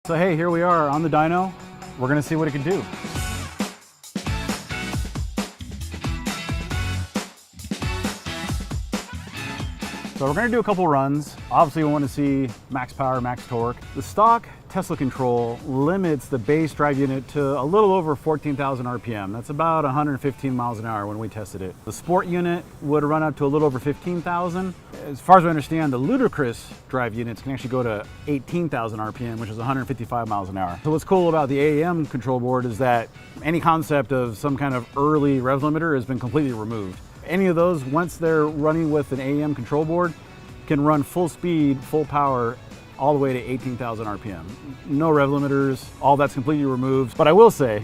So hey, here we are on the dyno. We're gonna see what it can do. So we're gonna do a couple runs. Obviously we want to see max power, max torque. The stock Tesla control limits the base drive unit to a little over 14,000 RPM. That's about 115 miles an hour when we tested it. The sport unit would run up to a little over 15,000. As far as we understand, the ludicrous drive units can actually go to 18,000 RPM, which is 155 miles an hour. So what's cool about the AEM control board is that any concept of some kind of early rev limiter has been completely removed. Any of those, once they're running with an AEM control board, can run full speed, full power, all the way to 18,000 RPM. No rev limiters, all that's completely removed. But I will say,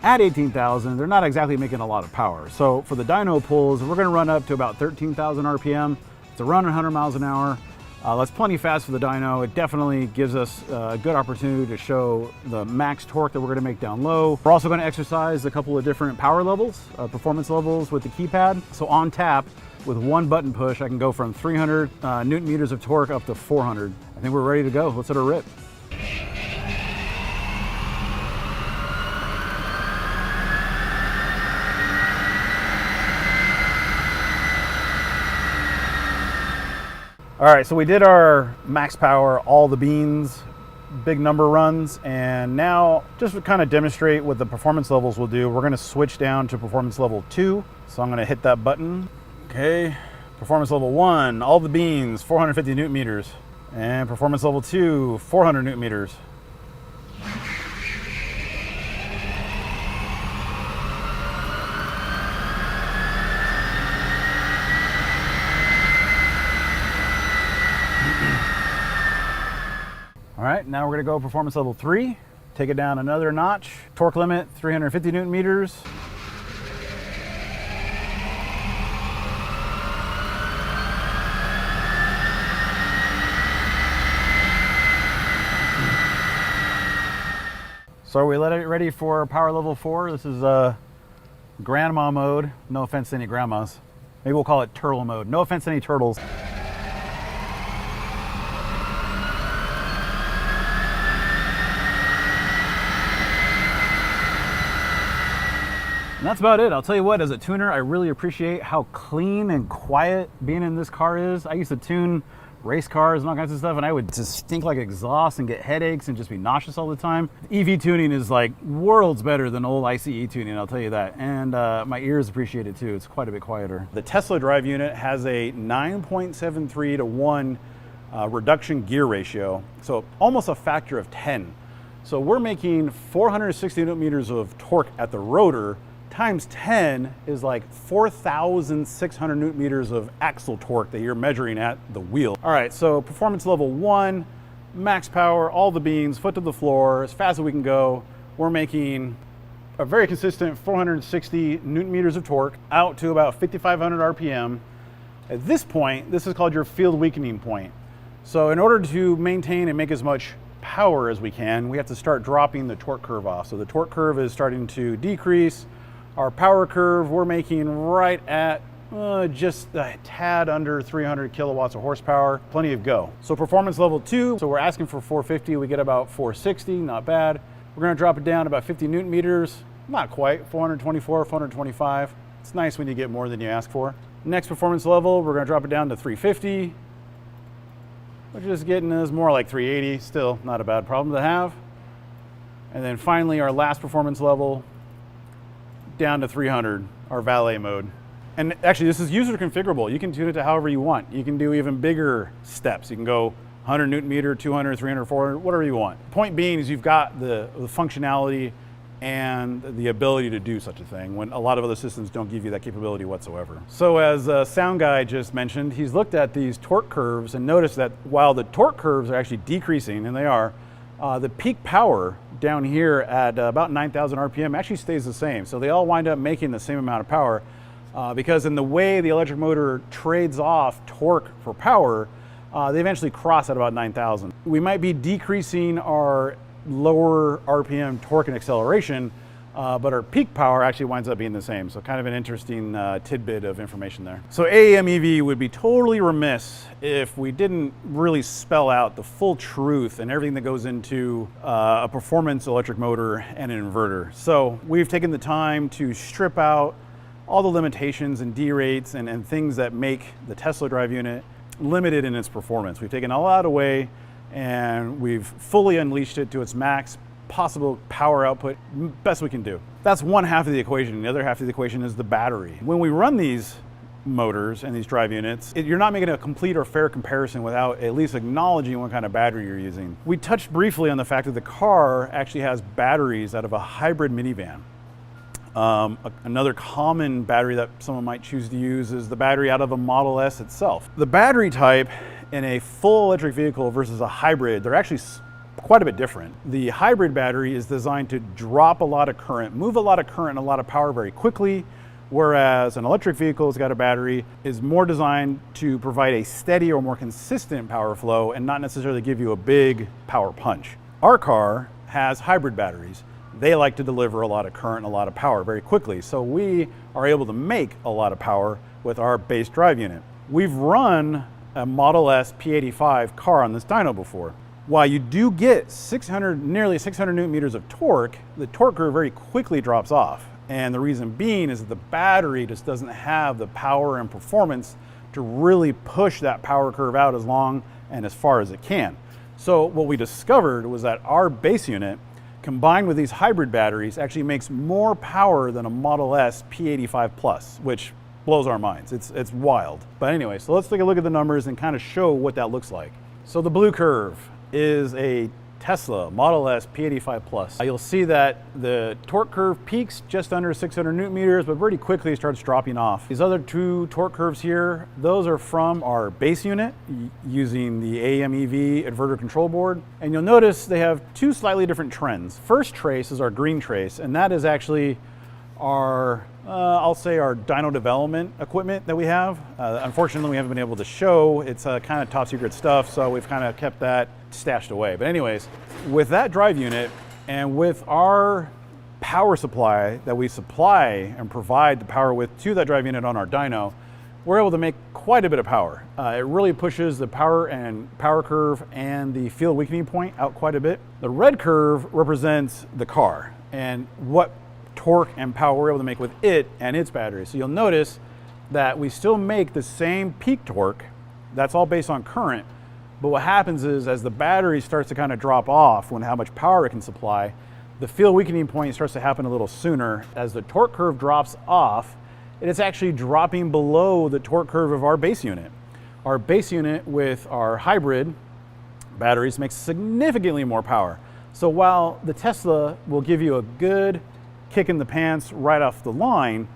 at 18,000, they're not exactly making a lot of power. So for the dyno pulls, we're gonna run up to about 13,000 RPM. It's around 100 miles an hour. That's plenty fast for the dyno. It definitely gives us a good opportunity to show the max torque that we're gonna make down low. We're also gonna exercise a couple of different power levels, performance levels with the keypad. So on tap, with one button push, I can go from 300 Newton meters of torque up to 400. I think we're ready to go. Let's let her rip. All right, so we did our max power, all the beans, big number runs, and now just to kind of demonstrate what the performance levels will do, we're gonna switch down to performance level 2. So I'm gonna hit that button. Okay, performance level 1, all the beans, 450 Newton meters. And performance level 2, 400 Newton meters. All right, now we're gonna go performance level 3, take it down another notch. Torque limit, 350 Newton meters. So we let it ready for power level 4. This is grandma mode. No offense to any grandmas. Maybe we'll call it turtle mode. No offense to any turtles. And that's about it. I'll tell you what, as a tuner, I really appreciate how clean and quiet being in this car is. I used to tune race cars and all kinds of stuff, and I would just stink like exhaust and get headaches and just be nauseous all the time. EV tuning is like worlds better than old ICE tuning, I'll tell you that. And my ears appreciate it too. It's quite a bit quieter. The Tesla drive unit has a 9.73 to 1 reduction gear ratio, so almost a factor of 10. So we're making 460 Newton meters of torque at the rotor, times 10 is like 4,600 Newton meters of axle torque that you're measuring at the wheel. All right, so performance level 1, max power, all the beans, foot to the floor, as fast as we can go. We're making a very consistent 460 Newton meters of torque out to about 5,500 RPM. At this point, this is called your field weakening point. So in order to maintain and make as much power as we can, we have to start dropping the torque curve off. So the torque curve is starting to decrease. Our power curve, we're making right at just a tad under 300 kilowatts of horsepower, plenty of go. So performance level 2, so we're asking for 450, we get about 460, not bad. We're gonna drop it down about 50 Newton meters, not quite, 424, 425. It's nice when you get more than you ask for. Next performance level, we're gonna drop it down to 350, which is getting us more like 380, still not a bad problem to have. And then finally, our last performance level, down to 300, our valet mode. And actually this is user configurable. You can tune it to however you want. You can do even bigger steps. You can go 100 Newton meter, 200, 300, 400, whatever you want. Point being is you've got the functionality and the ability to do such a thing when a lot of other systems don't give you that capability whatsoever. So as Sound Guy just mentioned, he's looked at these torque curves and noticed that while the torque curves are actually decreasing, and they are, the peak power down here at about 9,000 RPM actually stays the same. So they all wind up making the same amount of power because in the way the electric motor trades off torque for power, they eventually cross at about 9,000. We might be decreasing our lower RPM torque and acceleration, but our peak power actually winds up being the same. So kind of an interesting tidbit of information there. So AEM EV would be totally remiss if we didn't really spell out the full truth and everything that goes into a performance electric motor and an inverter. So we've taken the time to strip out all the limitations and derates and things that make the Tesla drive unit limited in its performance. We've taken a lot away and we've fully unleashed it to its max possible power output, best we can do. That's one half of the equation. The other half of the equation is the battery. When we run these motors and these drive units, you're not making a complete or fair comparison without at least acknowledging what kind of battery you're using. We touched briefly on the fact that the car actually has batteries out of a hybrid minivan. Another common battery that someone might choose to use is the battery out of a Model S itself. The battery type in a full electric vehicle versus a hybrid, they're actually quite a bit different. The hybrid battery is designed to drop a lot of current, move a lot of current and a lot of power very quickly, whereas an electric vehicle that's got a battery is more designed to provide a steady or more consistent power flow and not necessarily give you a big power punch. Our car has hybrid batteries. They like to deliver a lot of current and a lot of power very quickly, so we are able to make a lot of power with our base drive unit. We've run a Model S P85 car on this dyno before. While you do get nearly 600 newton meters of torque, the torque curve very quickly drops off. And the reason being is that the battery just doesn't have the power and performance to really push that power curve out as long and as far as it can. So what we discovered was that our base unit, combined with these hybrid batteries, actually makes more power than a Model S P85 Plus, which blows our minds. It's wild. But anyway, so let's take a look at the numbers and kind of show what that looks like. So the blue curve is a Tesla Model S P85 Plus. You'll see that the torque curve peaks just under 600 newton meters, but pretty quickly starts dropping off. These other two torque curves here, those are from our base unit using the AEM EV inverter control board. And you'll notice they have two slightly different trends. First trace is our green trace, and that is actually our I'll say our dyno development equipment that we have. Unfortunately, we haven't been able to show. It's kind of top secret stuff, so we've kind of kept that stashed away. But anyways, with that drive unit and with our power supply that we supply and provide the power with to that drive unit on our dyno, we're able to make quite a bit of power. It really pushes the power curve and the field weakening point out quite a bit. The red curve represents the car and what torque and power we're able to make with it and its battery. So you'll notice that we still make the same peak torque. That's all based on current. But what happens is as the battery starts to kind of drop off when how much power it can supply, the field weakening point starts to happen a little sooner. As the torque curve drops off, it's actually dropping below the torque curve of our base unit. Our base unit with our hybrid batteries makes significantly more power. So while the Tesla will give you a good kick in the pants right off the line,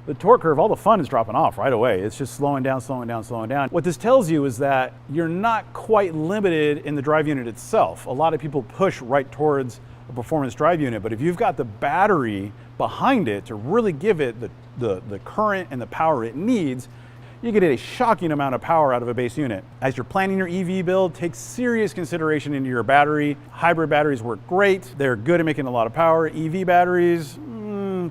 the torque curve, all the fun is dropping off right away. It's just slowing down, slowing down, slowing down. What this tells you is that you're not quite limited in the drive unit itself. A lot of people push right towards a performance drive unit, but if you've got the battery behind it to really give it the current and the power it needs, you can get a shocking amount of power out of a base unit. As you're planning your EV build, take serious consideration into your battery. Hybrid batteries work great. They're good at making a lot of power. EV batteries,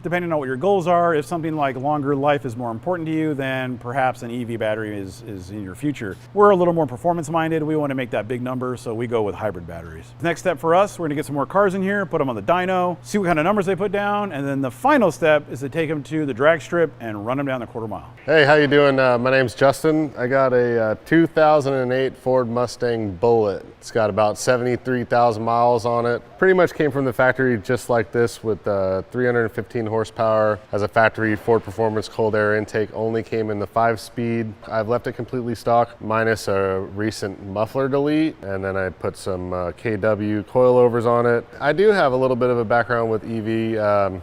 depending on what your goals are, if something like longer life is more important to you, then perhaps an EV battery is in your future. We're a little more performance minded. We want to make that big number, so we go with hybrid batteries. Next step for us, we're going to get some more cars in here, put them on the dyno, see what kind of numbers they put down, and then the final step is to take them to the drag strip and run them down the quarter mile. Hey, how you doing? My name's Justin. I got a 2008 Ford Mustang Bullitt. It's got about 73,000 miles on it. Pretty much came from the factory just like this with 315 horsepower. Has a factory Ford Performance cold air intake, only came in the 5-speed. I've left it completely stock minus a recent muffler delete, and then I put some KW coilovers on it. I do have a little bit of a background with EV.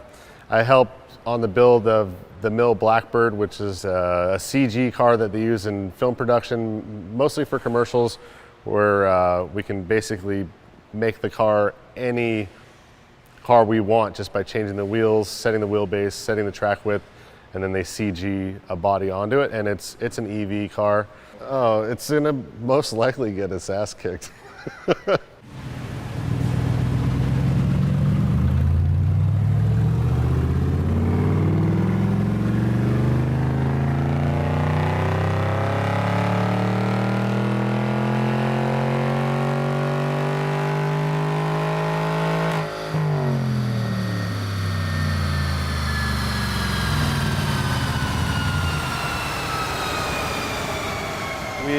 I helped on the build of the Mill Blackbird, which is a CG car that they use in film production, mostly for commercials, where we can basically make the car any car we want just by changing the wheels, setting the wheelbase, setting the track width, and then they CG a body onto it, and it's an EV car. Oh, it's gonna most likely get its ass kicked.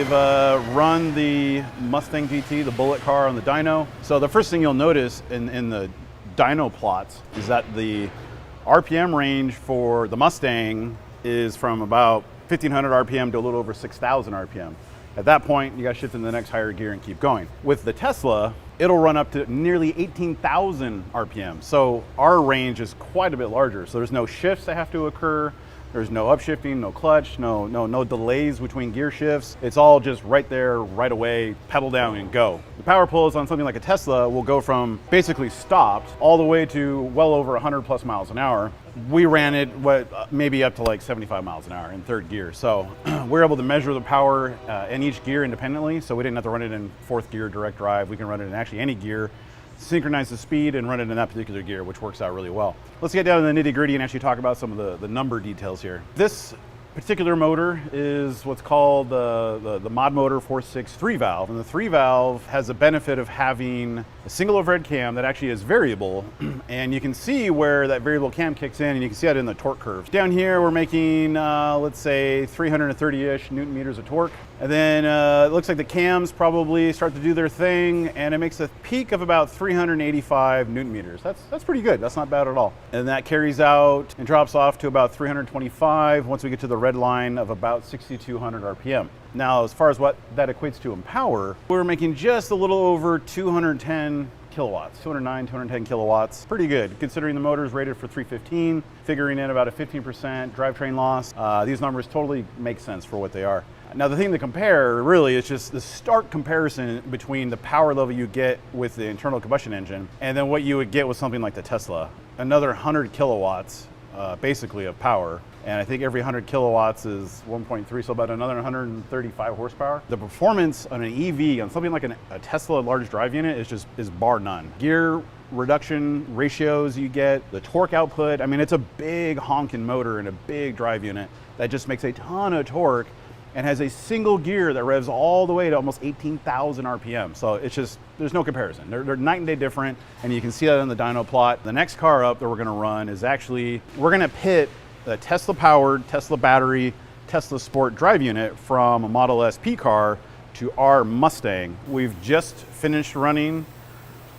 I've run the Mustang GT, the Bullitt car on the dyno. So the first thing you'll notice in the dyno plots is that the RPM range for the Mustang is from about 1500 RPM to a little over 6000 RPM. At that point, you got to shift into the next higher gear and keep going. With the Tesla, it'll run up to nearly 18,000 RPM. So our range is quite a bit larger. So there's no shifts that have to occur. There's no upshifting, no clutch, no delays between gear shifts. It's all just right there, right away, pedal down and go. The power pulls on something like a Tesla will go from basically stopped all the way to well over 100 plus miles an hour. We ran it maybe up to like 75 miles an hour in third gear. So we're able to measure the power in each gear independently. So we didn't have to run it in fourth gear direct drive. We can run it in actually any gear, synchronize the speed and run it in that particular gear, which works out really well. Let's get down to the nitty gritty and actually talk about some of the number details here. This particular motor is what's called the mod motor 4.6 3-valve, and the 3-valve has the benefit of having a single overhead cam that actually is variable, and you can see where that variable cam kicks in, and you can see that in the torque curve. Down here we're making let's say 330-ish Newton meters of torque, and then it looks like the cams probably start to do their thing, and it makes a peak of about 385 Newton meters. That's pretty good. That's not bad at all. And that carries out and drops off to about 325 once we get to the red line of about 6,200 RPM. Now, as far as what that equates to in power, we're making just a little over 210 kilowatts, 209, 210 kilowatts. Pretty good, considering the motor is rated for 315, figuring in about a 15% drivetrain loss. These numbers totally make sense for what they are. Now, the thing to compare really is just the stark comparison between the power level you get with the internal combustion engine and then what you would get with something like the Tesla. Another 100 kilowatts, basically, of power. And I think every 100 kilowatts is 1.3, so about another 135 horsepower. The performance on an EV, on something like a Tesla large drive unit, is bar none. Gear reduction ratios you get, the torque output, I mean, it's a big honking motor and a big drive unit that just makes a ton of torque and has a single gear that revs all the way to almost 18,000 RPM. So it's just, there's no comparison. They're night and day different, and you can see that in the dyno plot. The next car up that we're gonna run is actually, we're gonna pit the Tesla powered, Tesla battery, Tesla Sport drive unit from a Model S P car to our Mustang. We've just finished running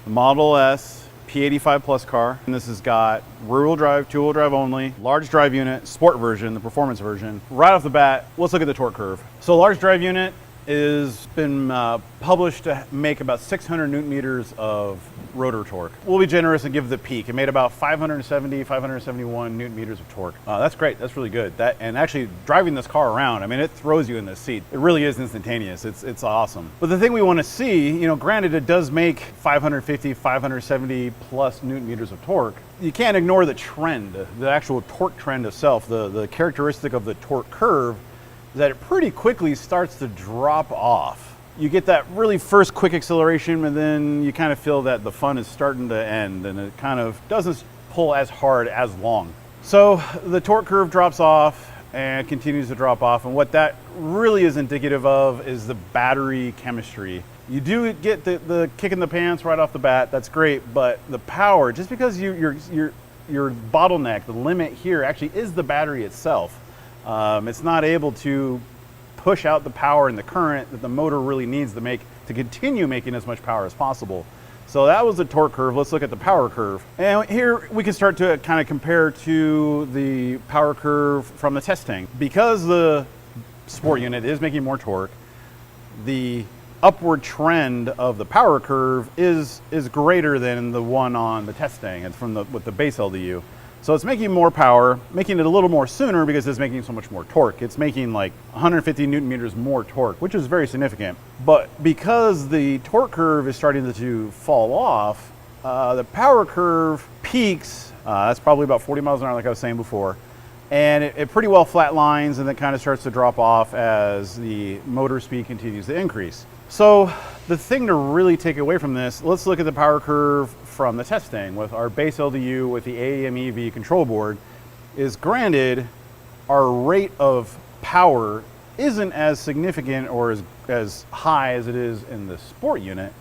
the Model S P85 Plus car, and this has got rear-wheel drive, two-wheel drive only, large drive unit, sport version, the performance version. Right off the bat, let's look at the torque curve. So large drive unit has been published to make about 600 Newton meters of rotor torque. We'll be generous and give the peak. It made about 570, 571 Newton meters of torque. That's great, that's really good. And actually driving this car around, I mean, it throws you in this seat. It really is instantaneous, it's awesome. But the thing we wanna see, you know, granted it does make 550, 570 plus Newton meters of torque. You can't ignore the trend, the actual torque trend itself, the characteristic of the torque curve, that it pretty quickly starts to drop off. You get that really first quick acceleration, and then you kind of feel that the fun is starting to end, and it kind of doesn't pull as hard as long. So the torque curve drops off and continues to drop off, and what that really is indicative of is the battery chemistry. You do get the kick in the pants right off the bat, that's great, but the power, just because your bottleneck, the limit here actually is the battery itself. It's not able to push out the power and the current that the motor really needs to continue making as much power as possible. So that was the torque curve. Let's look at the power curve. And here we can start to kind of compare to the power curve from the Testang. Because the sport unit is making more torque, the upward trend of the power curve is greater than the one on the Testang and with the base LDU. So it's making more power, making it a little more sooner because it's making so much more torque. It's making like 150 Newton meters more torque, which is very significant. But because the torque curve is starting to fall off, the power curve peaks, that's probably about 40 miles an hour like I was saying before, and it pretty well flatlines and then kind of starts to drop off as the motor speed continues to increase. So the thing to really take away from this, let's look at the power curve from the Testang with our base LDU with the AEM EV control board. Is granted, our rate of power isn't as significant or as high as it is in the sport unit,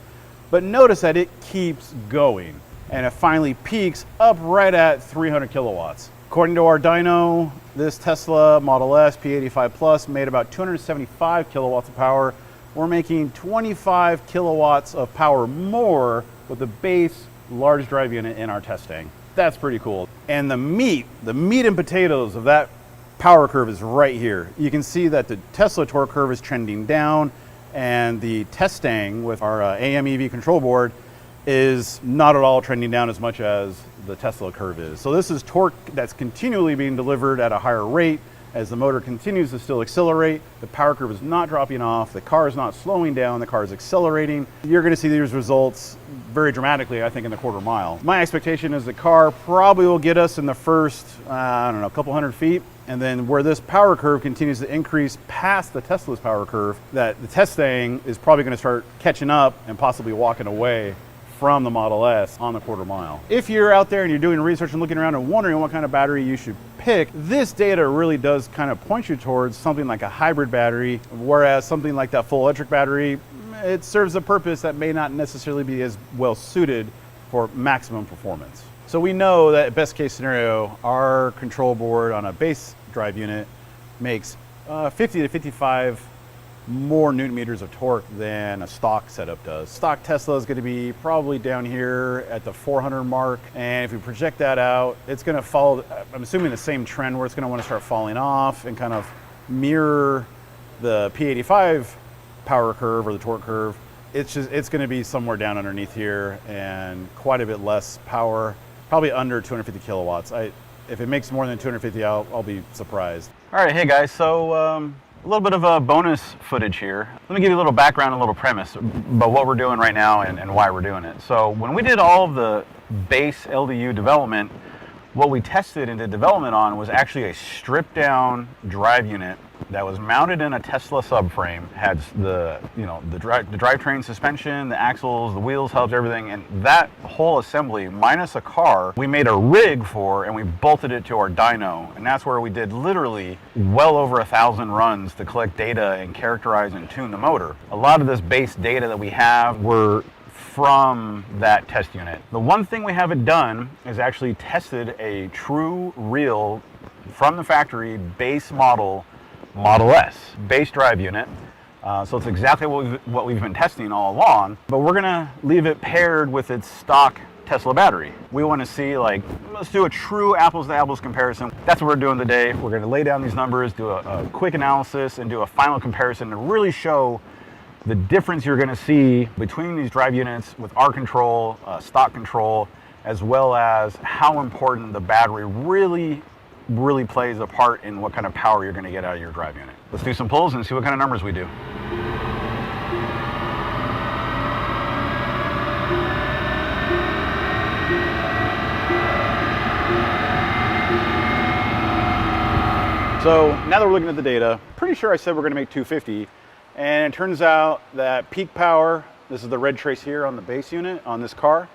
but notice that it keeps going and it finally peaks up right at 300 kilowatts. According to our dyno, this Tesla Model S P85 Plus made about 275 kilowatts of power. We're making 25 kilowatts of power more with the base large drive unit in our Testang. That's pretty cool. And the meat and potatoes of that power curve is right here. You can see that the Tesla torque curve is trending down, and the Testang with our AEM EV control board is not at all trending down as much as the Tesla curve is. So this is torque that's continually being delivered at a higher rate as the motor continues to still accelerate. The power curve is not dropping off, the car is not slowing down, the car is accelerating. You're gonna see these results very dramatically, I think, in the quarter mile. My expectation is the car probably will get us in the first, I don't know, a couple hundred feet, and then where this power curve continues to increase past the Tesla's power curve, that the Testang is probably gonna start catching up and possibly walking away from the Model S on the quarter mile. If you're out there and you're doing research and looking around and wondering what kind of battery you should pick, this data really does kind of point you towards something like a hybrid battery, whereas something like that full electric battery, it serves a purpose that may not necessarily be as well suited for maximum performance. So we know that best case scenario, our control board on a base drive unit makes 50 to 55 more newton meters of torque than a stock setup does. Stock Tesla is going to be probably down here at the 400 mark, and if we project that out, it's going to follow, I'm assuming, the same trend where it's going to want to start falling off and kind of mirror the P85 power curve or the torque curve. It's going to be somewhere down underneath here and quite a bit less power, probably under 250 kilowatts. If it makes more than 250, I'll be surprised. All right, hey guys, so a little bit of a bonus footage here. Let me give you a little background, a little premise about what we're doing right now and why we're doing it. So when we did all of the base LDU development, what we tested and did development on was actually a stripped down drive unit that was mounted in a Tesla subframe, had the drivetrain suspension, the axles, the wheels, hubs, everything, and that whole assembly minus a car, we made a rig for and we bolted it to our dyno, and that's where we did literally well over 1,000 runs to collect data and characterize and tune the motor. A lot of this base data that we have were from that test unit. The one thing we haven't done is actually tested a true, real, from the factory base Model S base drive unit. So it's exactly what we've been testing all along, but we're gonna leave it paired with its stock Tesla battery. We want to see, like, let's do a true apples to apples comparison. That's what we're doing today. We're gonna lay down these numbers, do a quick analysis, and do a final comparison to really show the difference you're going to see between these drive units with our control, stock control, as well as how important the battery really plays a part in what kind of power you're going to get out of your drive unit. Let's do some pulls and see what kind of numbers we do. So now that we're looking at the data, pretty sure I said we're going to make 250. And it turns out that peak power, this is the red trace here on the base unit on this car,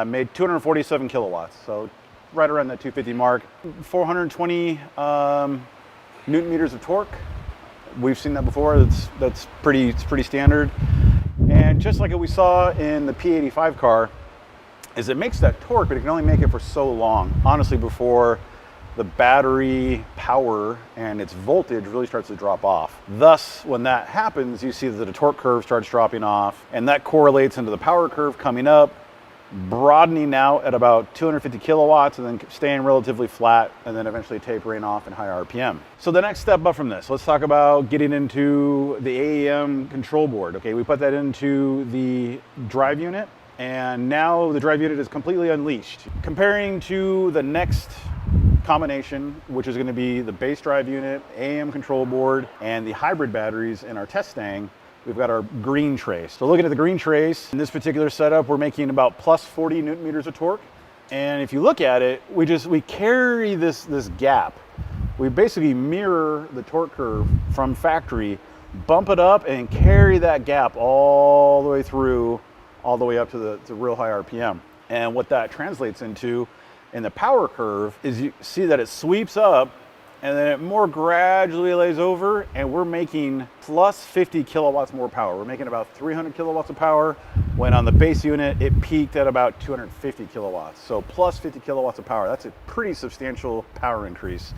made 247 kilowatts. So right around that 250 mark. 420 newton meters of torque. We've seen that before. That's pretty standard. And just like we saw in the P85 car, is it makes that torque, but it can only make it for so long. Honestly, before the battery power and its voltage really starts to drop off. Thus, when that happens, you see that the torque curve starts dropping off, and that correlates into the power curve coming up, broadening out at about 250 kilowatts and then staying relatively flat, and then eventually tapering off in higher RPM. So the next step up from this, let's talk about getting into the AEM control board. Okay, we put that into the drive unit, and now the drive unit is completely unleashed. Comparing to the next combination, which is going to be the base drive unit, AEM control board, and the hybrid batteries in our Testang, we've got our green trace. So looking at the green trace, in this particular setup, we're making about plus 40 newton meters of torque. And if you look at it, we carry this gap. We basically mirror the torque curve from factory, bump it up, and carry that gap all the way through, all the way up to the real high RPM. And what that translates into in the power curve is you see that it sweeps up and then it more gradually lays over, and we're making plus 50 kilowatts more power. We're making about 300 kilowatts of power, when on the base unit, it peaked at about 250 kilowatts. So plus 50 kilowatts of power. That's a pretty substantial power increase.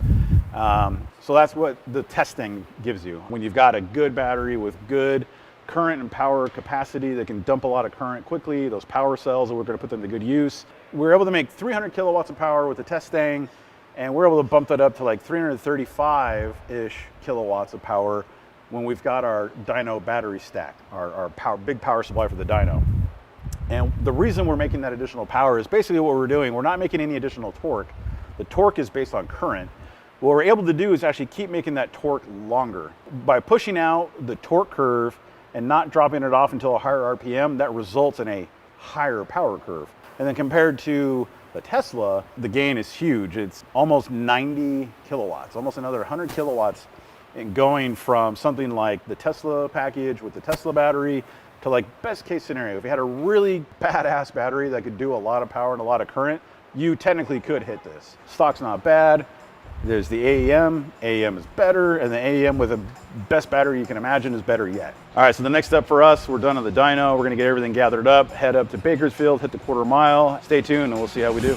So that's what the Testang gives you. When you've got a good battery with good current and power capacity that can dump a lot of current quickly, those power cells, we're going to put them to good use. We're able to make 300 kilowatts of power with the Testang, and we're able to bump that up to like 335-ish kilowatts of power when we've got our Dyno battery stack, our big power supply for the Dyno. And the reason we're making that additional power is basically what we're doing. We're not making any additional torque. The torque is based on current. What we're able to do is actually keep making that torque longer. By pushing out the torque curve and not dropping it off until a higher RPM, that results in a higher power curve. And then compared to the Tesla, the gain is huge. It's almost 90 kilowatts, almost another 100 kilowatts in going from something like the Tesla package with the Tesla battery to like best case scenario. If you had a really badass battery that could do a lot of power and a lot of current, you technically could hit this. Stock's not bad. There's the AEM. AEM is better, and the AEM with the best battery you can imagine is better yet. All right, so the next step for us, we're done on the dyno. We're gonna get everything gathered up, head up to Bakersfield, hit the quarter mile. Stay tuned, and we'll see how we do.